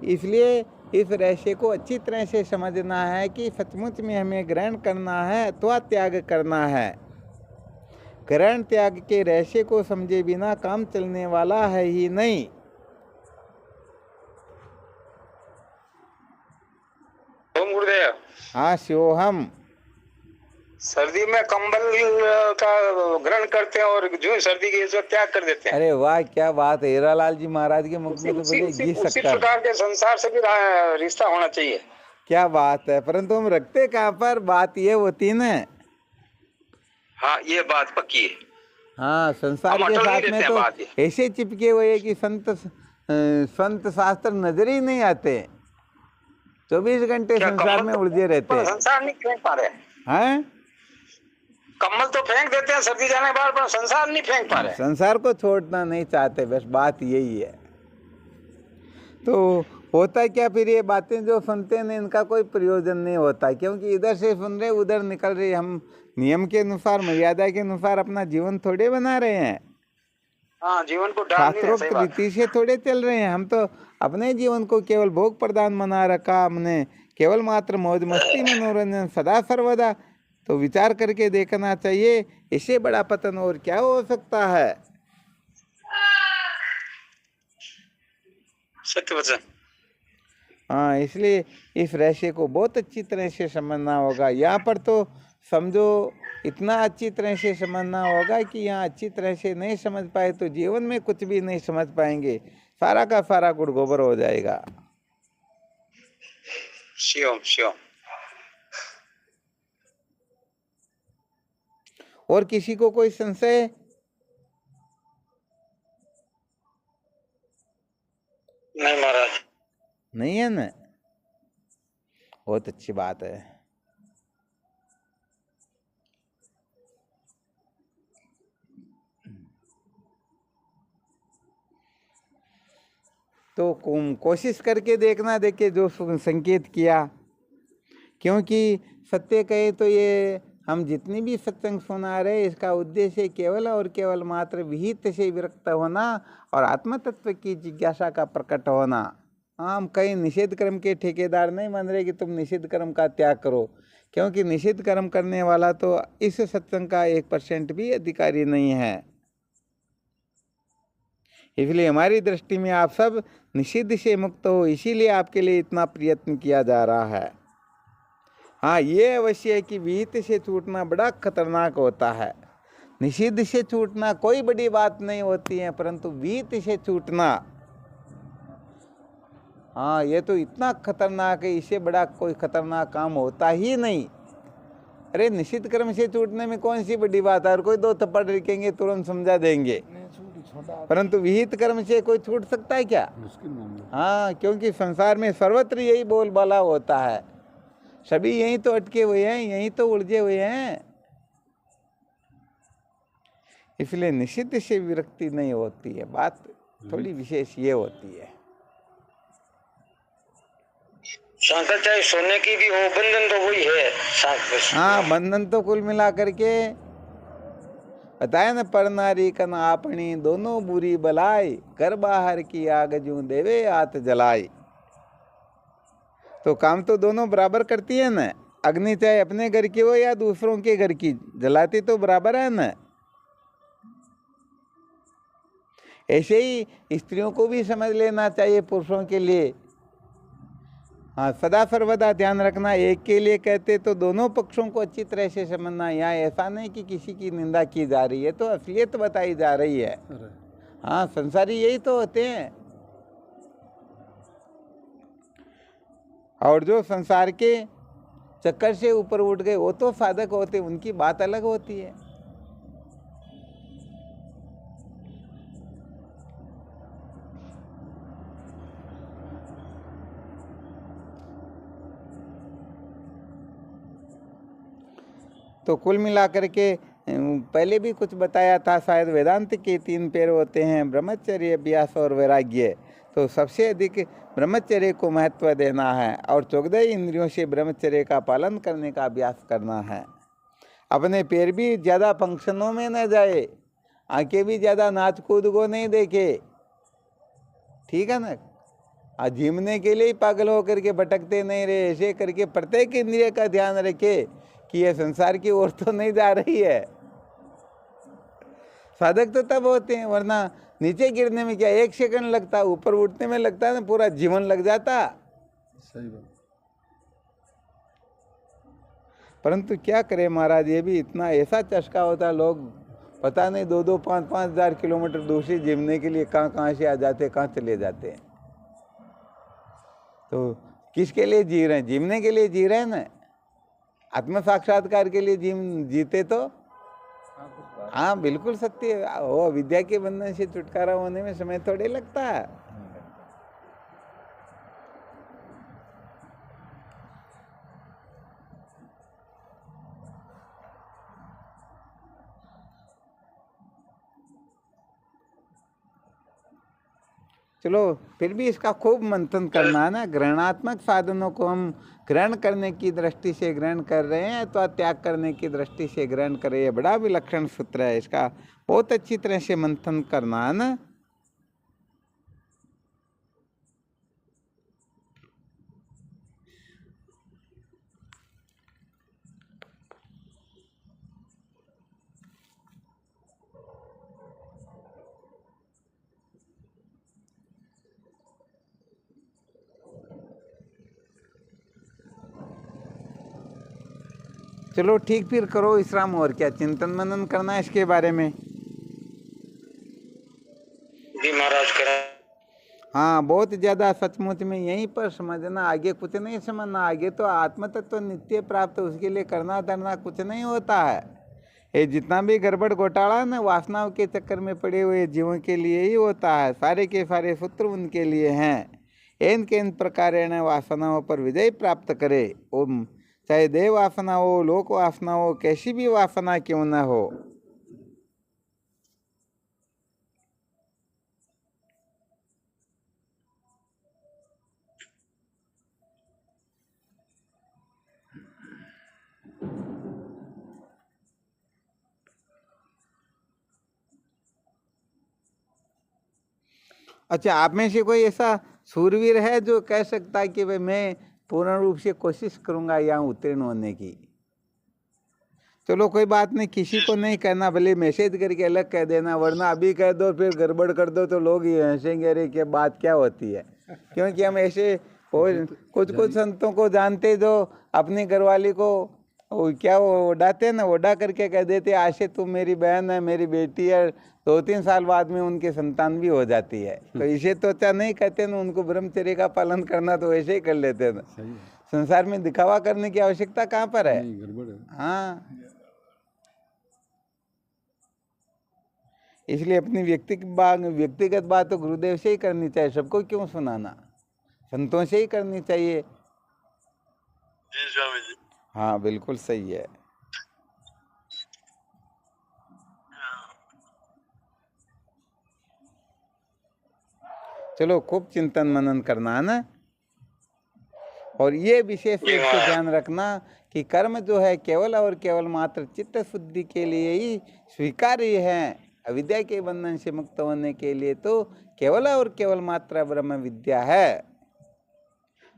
इसलिए इस रहस्य को अच्छी तरह से समझना है कि सचमुच में हमें ग्रहण करना है अथवा त्याग करना है। ग्रहण त्याग के रहस्य को समझे बिना काम चलने वाला है ही नहीं। ओम गुरुदेव। हाँ शिवोहम। सर्दी में कंबल का ग्रहण करते हैं और जो सर्दी की इसको त्याग कर देते हैं। अरे वाह, क्या बात है। हीरालाल जी महाराज के मुख में तो बड़े घी उसी शक्कर। प्रकार के संसार से भी रिश्ता होना चाहिए। क्या बात है, परंतु हम रखते कहाँ पर। बात ये होती ना। हाँ, ये बात पक्की है। हाँ, संसार हम के अटल नहीं साथ में रहते हैं तो बात ये। ऐसे चिपके हुए कि संत शास्त्र नजर ही नहीं आते। 24 घंटे क्या संसार कम्बल में उलझे रहते हैं। संसार नहीं फेंक पा रहे। हैं? कम्बल तो फेंक देते हैं सर्दी जाने के बाद, पर संसार नहीं फेंक पा रहे। संसार को छोड़ना नहीं चाहते, बस बात यही है। तो होता क्या फिर, ये बातें जो सुनते हैं इनका कोई प्रयोजन नहीं होता, क्योंकि इधर से सुन रहे उधर निकल रहे। हम नियम के अनुसार मर्यादा के अनुसार अपना जीवन थोड़े बना रहे हैं। हाँ, जीवन को डाल नहीं रहे। सही शास्त्रोक्त बात है। रीति से थोड़े चल रहे हैं। हम तो अपने जीवन को केवल भोग प्रदान बना रखा हमने, केवल मात्र मौज मस्ती मनोरंजन सदा सर्वदा। तो विचार करके देखना चाहिए, इससे बड़ा पतन और क्या हो सकता है। सत्य वचन। हाँ, इसलिए इस रहस्य को बहुत अच्छी तरह से समझना होगा। यहाँ पर तो समझो इतना अच्छी तरह से समझना होगा कि यहाँ अच्छी तरह से नहीं समझ पाए तो जीवन में कुछ भी नहीं समझ पाएंगे। सारा का सारा गुड़ गोबर हो जाएगा। शिवम शिवम। और किसी को कोई संशय? नहीं महाराज। नहीं है ना? बहुत अच्छी बात है। तो कोशिश करके देखना, देखे जो संकेत किया। क्योंकि सत्य कहे तो ये हम जितनी भी सत्संग सुना रहे, इसका उद्देश्य केवल और केवल मात्र विहित से विरक्त होना और आत्म तत्व की जिज्ञासा का प्रकट होना। हम कहीं निषेध कर्म के ठेकेदार नहीं मान रहे कि तुम निषिद्ध कर्म का त्याग करो, क्योंकि निषिद्ध कर्म करने वाला तो इस सत्संग का 1% भी अधिकारी नहीं है। इसलिए हमारी दृष्टि में आप सब निषिद्ध से मुक्त हो, इसीलिए आपके लिए इतना प्रयत्न किया जा रहा है। हाँ, ये अवश्य है कि विहित से छूटना बड़ा खतरनाक होता है। निषिद्ध से छूटना कोई बड़ी बात नहीं होती है, परंतु विहित से छूटना, हाँ, ये तो इतना खतरनाक है। इससे बड़ा कोई खतरनाक काम होता ही नहीं। अरे निषिद्ध कर्म से छूटने में कौन सी बड़ी बात है। और कोई 2 थप्पड़ रखेंगे तुरंत समझा देंगे, परंतु विहित कर्म से कोई छूट सकता है क्या? हाँ, क्योंकि संसार में सर्वत्र यही बोलबाला होता है। सभी यहीं तो अटके हुए हैं, यहीं तो उलझे हुए हैं। इसलिए निषिद्ध से विरक्ति नहीं होती है। बात थोड़ी विशेष ये होती है। शंकराचार्य सोने की भी वो बंधन तो वही है। हाँ, बंधन तो कुल मिला करके बताया ना, पर नारी कन आपनी दोनों बुरी बलाई, घर बाहर की आग जूं देवे आत जलाई। तो काम तो दोनों बराबर करती है ना। अग्नि चाहे अपने घर की हो या दूसरों के घर की, जलाती तो बराबर है ना। ऐसे ही स्त्रियों को भी समझ लेना चाहिए पुरुषों के लिए। हाँ, सदा सर्वदा ध्यान रखना। एक के लिए कहते तो दोनों पक्षों को अच्छी तरह से समझना। यहाँ ऐसा नहीं कि किसी की निंदा की जा रही है, तो असलियत बताई जा रही है। हाँ, संसारी यही तो होते हैं। और जो संसार के चक्कर से ऊपर उठ गए वो तो साधक होते, उनकी बात अलग होती है। तो कुल मिलाकर के पहले भी कुछ बताया था, शायद वेदांत के 3 पैर होते हैं, ब्रह्मचर्य, अभ्यास और वैराग्य। तो सबसे अधिक ब्रह्मचर्य को महत्व देना है और 14 इंद्रियों से ब्रह्मचर्य का पालन करने का अभ्यास करना है। अपने पैर भी ज़्यादा फंक्शनों में न जाए, आंखें भी ज़्यादा नाच कूद को नहीं देखे, ठीक है ना। जीवने के लिए ही पागल होकर के भटकते नहीं रहे, ऐसे करके प्रत्येक इंद्रिय का ध्यान रखे कि यह संसार की ओर तो नहीं जा रही है। साधक तो तब होते हैं, वरना नीचे गिरने में क्या 1 सेकंड लगता, ऊपर उठने में लगता है ना पूरा जीवन लग जाता। सही बात। परंतु क्या करें महाराज, ये भी इतना ऐसा चस्का होता, लोग पता नहीं 2-2, 5-5 हज़ार किलोमीटर दूसरी जीवने के लिए कहाँ से आ जाते, कहाँ चले जाते हैं। तो किसके लिए जी रहे हैं? जीवने के लिए जी रहे हैं ना। आत्म साक्षात्कार के लिए जीते तो हाँ बिल्कुल सत्य है। वो विद्या के बंधन से छुटकारा होने में समय थोड़े लगता है। चलो फिर भी इसका खूब मंथन करना है ना। ग्रहणात्मक साधनों को हम ग्रहण करने की दृष्टि से ग्रहण कर रहे हैं अथवा त्याग करने की दृष्टि से ग्रहण कर रहे हैं, बड़ा विलक्षण सूत्र है। इसका बहुत अच्छी तरह से मंथन करना है ना। चलो ठीक, फिर करो विश्राम। और क्या चिंतन मनन करना है इसके बारे में? जी महाराज करा। हाँ बहुत ज्यादा सचमुच में यहीं पर समझना, आगे कुछ नहीं समझना। आगे तो आत्म तत्व नित्य प्राप्त, उसके लिए करना धरना कुछ नहीं होता है। ये जितना भी गड़बड़ घोटाला है ना, वासनाओं के चक्कर में पड़े हुए जीवों के लिए ही होता है। सारे के सारे सूत्र उनके लिए हैं। एन के इन प्रकार वासनाओं पर विजय प्राप्त करे। ओम, चाहे देव वासना हो, लोक वासना हो, कैसी भी वासना क्यों न हो। अच्छा, आप में से कोई ऐसा सूरवीर है जो कह सकता है कि भाई मैं पूर्ण रूप से कोशिश करूंगा यहाँ उत्तीर्ण होने की? चलो कोई बात नहीं, किसी को नहीं कहना, भले मैसेज करके अलग कह देना, वरना अभी कह दो फिर गड़बड़ कर दो तो लोग ये हंसेंगे, अरे क्या बात क्या होती है। क्योंकि हम ऐसे कुछ संतों को जानते जो अपनी घरवाली को क्या वो उड़ाते ना, उड़ा करके कह देते आशे तुम मेरी बहन है, मेरी बेटी है, 2-3 साल बाद में उनकी संतान भी हो जाती है। तो इसे तो अच्छा नहीं कहते ना, उनको ब्रह्मचर्य का पालन करना तो वैसे ही कर लेते ना। संसार में दिखावा करने की आवश्यकता कहाँ पर है? हाँ, इसलिए अपनी व्यक्तिगत बात तो गुरुदेव से ही करनी चाहिए। सबको क्यों सुनाना, संतों से ही करनी चाहिए। जी स्वामी जी। हाँ बिल्कुल सही है। चलो खूब चिंतन मनन करना है ना। और ये विशेष रूप से ध्यान रखना कि कर्म जो है केवल और केवल मात्र चित्त शुद्धि के लिए ही स्वीकार्य है। अविद्या के बंधन से मुक्त होने के लिए तो केवल और केवल मात्र ब्रह्म विद्या है।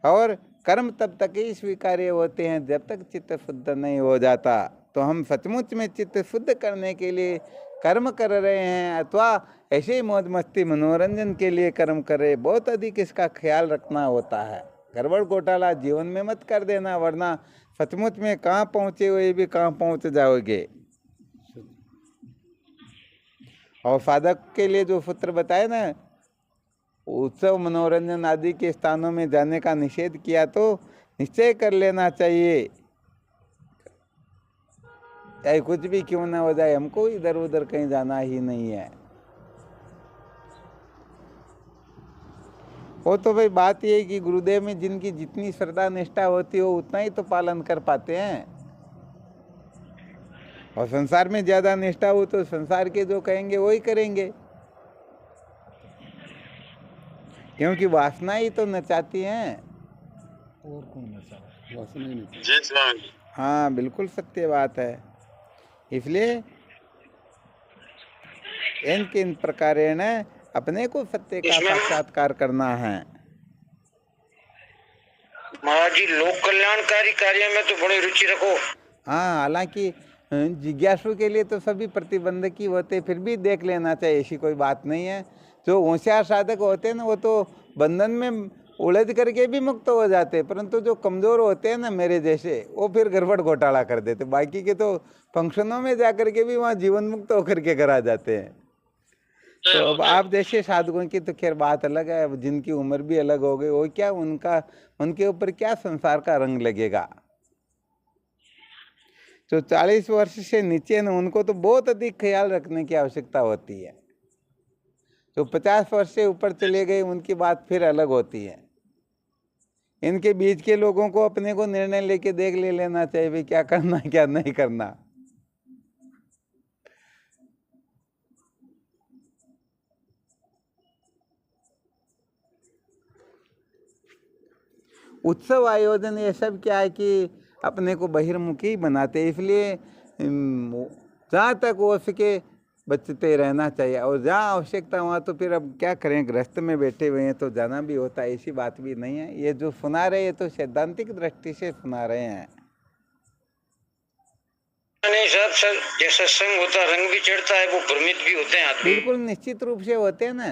और कर्म तब तक ही स्वीकार्य होते हैं जब तक चित्त शुद्ध नहीं हो जाता। तो हम सचमुच में चित्त शुद्ध करने के लिए कर्म कर रहे हैं अथवा ऐसे ही मौज मस्ती मनोरंजन के लिए कर्म कर रहे, बहुत अधिक इसका ख्याल रखना होता है। गड़बड़ घोटाला जीवन में मत कर देना, वरना सचमुच में कहाँ पहुँचे हुए भी कहाँ पहुँच जाओगे। और साधक के लिए जो सूत्र बताए ना, उत्सव मनोरंजन आदि के स्थानों में जाने का निषेध किया तो निश्चय कर लेना चाहिए, चाहे कुछ भी क्यों ना हो जाए, हमको इधर उधर कहीं जाना ही नहीं है। वो तो भाई बात ये है कि गुरुदेव में जिनकी जितनी श्रद्धा निष्ठा होती हो उतना ही तो पालन कर पाते हैं। और संसार में ज्यादा निष्ठा हो तो संसार के जो कहेंगे वही करेंगे, क्योंकि वासना ही तो नचाती हैं। और कौन नचा? वासना ही नचा। जी स्वामी। हाँ बिल्कुल सत्य बात है। इसलिए इन किन प्रकारेण अपने को सत्य का साक्षात्कार करना है। महाराज जी लोक कल्याणकारी कार्य में तो बड़ी रुचि रखो। हाँ, हालांकि जिज्ञासु के लिए तो सभी प्रतिबंधक ही होते, फिर भी देख लेना चाहिए, ऐसी कोई बात नहीं है। जो होशियार साधक होते हैं ना, वो तो बंधन में उलझ करके भी मुक्त हो जाते, परंतु जो कमज़ोर होते हैं ना मेरे जैसे, वो फिर गड़बड़ घोटाला कर देते। बाकी के तो फंक्शनों में जा करके भी वहाँ जीवन मुक्त होकर के घर आ जाते हैं। तो अब आप जैसे साधकों की तो खैर बात अलग है, अब जिनकी उम्र भी अलग हो गई, वो क्या उनके ऊपर क्या संसार का रंग लगेगा। जो 40 वर्ष से नीचे न, उनको तो बहुत अधिक ख्याल रखने की आवश्यकता होती है। जो 50 वर्ष से ऊपर चले गए, उनकी बात फिर अलग होती है। इनके बीच के लोगों को अपने को निर्णय लेके देख लेना चाहिए भाई क्या करना क्या नहीं करना। उत्सव आयोजन ये सब क्या है कि अपने को बहिर्मुखी बनाते हैं, इसलिए जहाँ तक हो सके बचते रहना चाहिए। और जहाँ आवश्यकता वहाँ तो फिर अब क्या करें, गृहस्थ में बैठे हुए हैं तो जाना भी होता है, ऐसी बात भी नहीं है। ये जो सुना रहे हैं तो सैद्धांतिक दृष्टि से सुना रहे हैं। जैसा संग होता है, रंग भी चढ़ता है, वो भ्रमित भी होते हैं आदमी। बिल्कुल निश्चित रूप से होते हैं ना।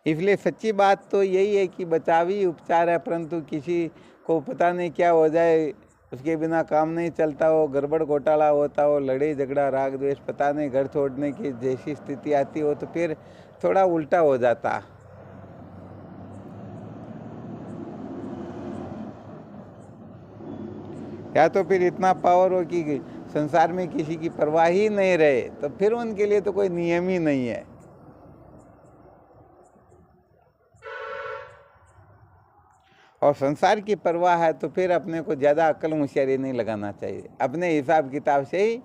इसलिए सच्ची बात तो यही है कि बचाव ही उपचार है, परंतु किसी को पता नहीं क्या हो जाए, उसके बिना काम नहीं चलता हो, गड़बड़ घोटाला होता हो, लड़ाई झगड़ा राग द्वेष, पता नहीं घर छोड़ने की जैसी स्थिति आती हो, तो फिर थोड़ा उल्टा हो जाता। या तो फिर इतना पावर हो कि संसार में किसी की परवाह ही नहीं रहे, तो फिर उनके लिए तो कोई नियम ही नहीं है। और संसार की परवाह है तो फिर अपने को ज़्यादा अक्ल होशियारी नहीं लगाना चाहिए, अपने हिसाब किताब से ही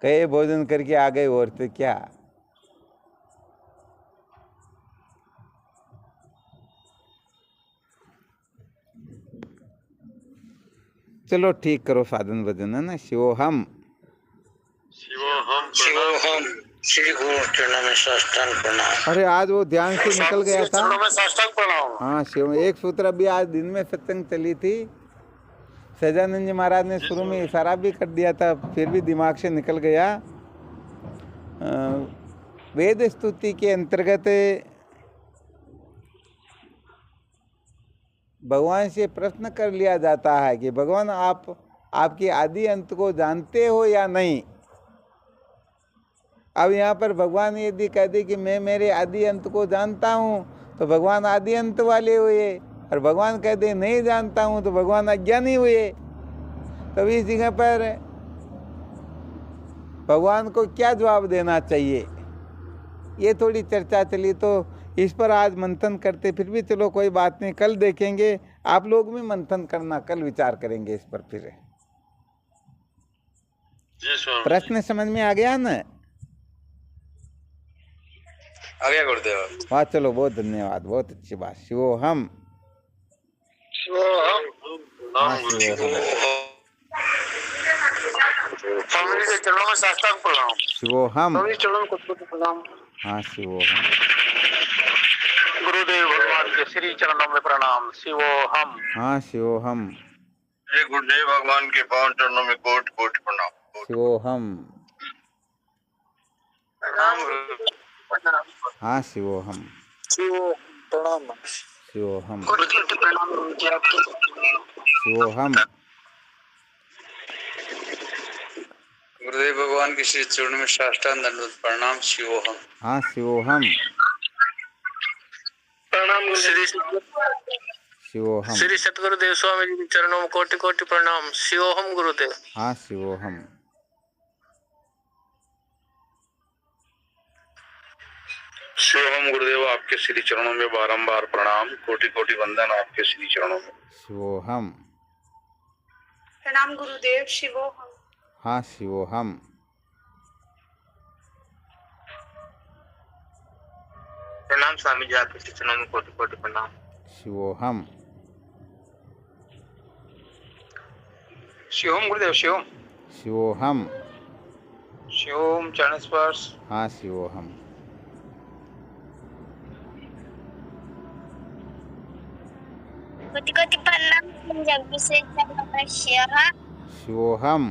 कहे भोजन करके आ गए, और तो क्या। चलो ठीक करो साधन भजन, है ना। शिवोहम शिवोहम श्री गुरु चरणों में साष्टांग प्रणाम। अरे आज वो ध्यान से निकल गया था। चरणों में साष्टांग प्रणाम। हाँ शिव, एक सूत्र अभी आज दिन में सत्संग चली थी, सजानंद जी महाराज ने शुरू में इशारा भी कर दिया था, फिर भी दिमाग से निकल गया। वेद स्तुति के अंतर्गत भगवान से प्रश्न कर लिया जाता है कि भगवान आपकी आदि अंत को जानते हो या नहीं। अब यहाँ पर भगवान यदि कह दे कि मैं मेरे आदि अंत को जानता हूँ तो भगवान आदि अंत वाले हुए, और भगवान कह दे नहीं जानता हूँ तो भगवान अज्ञानी हुए। तो इस जगह पर भगवान को क्या जवाब देना चाहिए, ये थोड़ी चर्चा चली, तो इस पर आज मंथन करते। फिर भी चलो कोई बात नहीं, कल देखेंगे, आप लोग भी मंथन करना, कल विचार करेंगे इस पर। फिर प्रश्न समझ में आ गया ना? आ गया गुरुदेव। वाह, चलो बहुत धन्यवाद, बहुत अच्छी बात। शिवोहम हाँ शिवोहम चरणों में साष्टांग प्रणाम। शिवोहम चरणों में कुछ प्रणाम। हाँ शिवोहम गुरुदेव भगवान के श्री चरणों में प्रणाम। शिवोहम हाँ शिवोहम श्री गुरुदेव भगवान के पावन चरणों में कोटि कोटि प्रणाम। शिवोहम प्रणाम हाँ शिवोहम प्रणाम शिवोहम प्रणाम शिवोहम गुरुदेव भगवान के श्री चरणों में साष्टांग दंडवत प्रणाम। शिवोहम हाँ शिवोहम प्रणाम शिवोहम श्री सतगुरुदेव स्वामी जी के चरणों में कोटि कोटि प्रणाम। शिवोहम गुरुदेव। हाँ शिवोहम शिवोहम गुरुदेव, आपके श्री चरणों में बारंबार प्रणाम, कोटि कोटि वंदन आपके श्री चरणों में। शिवोहम प्रणाम गुरुदेव। शिवोहम हाँ शिवोहम प्रणाम स्वामी जी, आपके श्री चरणों में कोटि कोटि प्रणाम। शिवोहम शिवोहम गुरुदेव। शिवोहम शिवोहम शिवोहम चरण स्पर्श। हाँ शिवोहम Kutipanang jagdusesya शिवोहम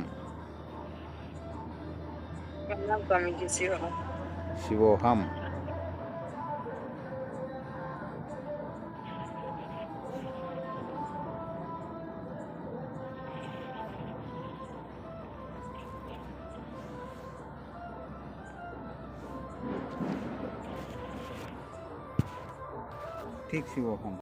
शिवोहम ठीक शिवोहम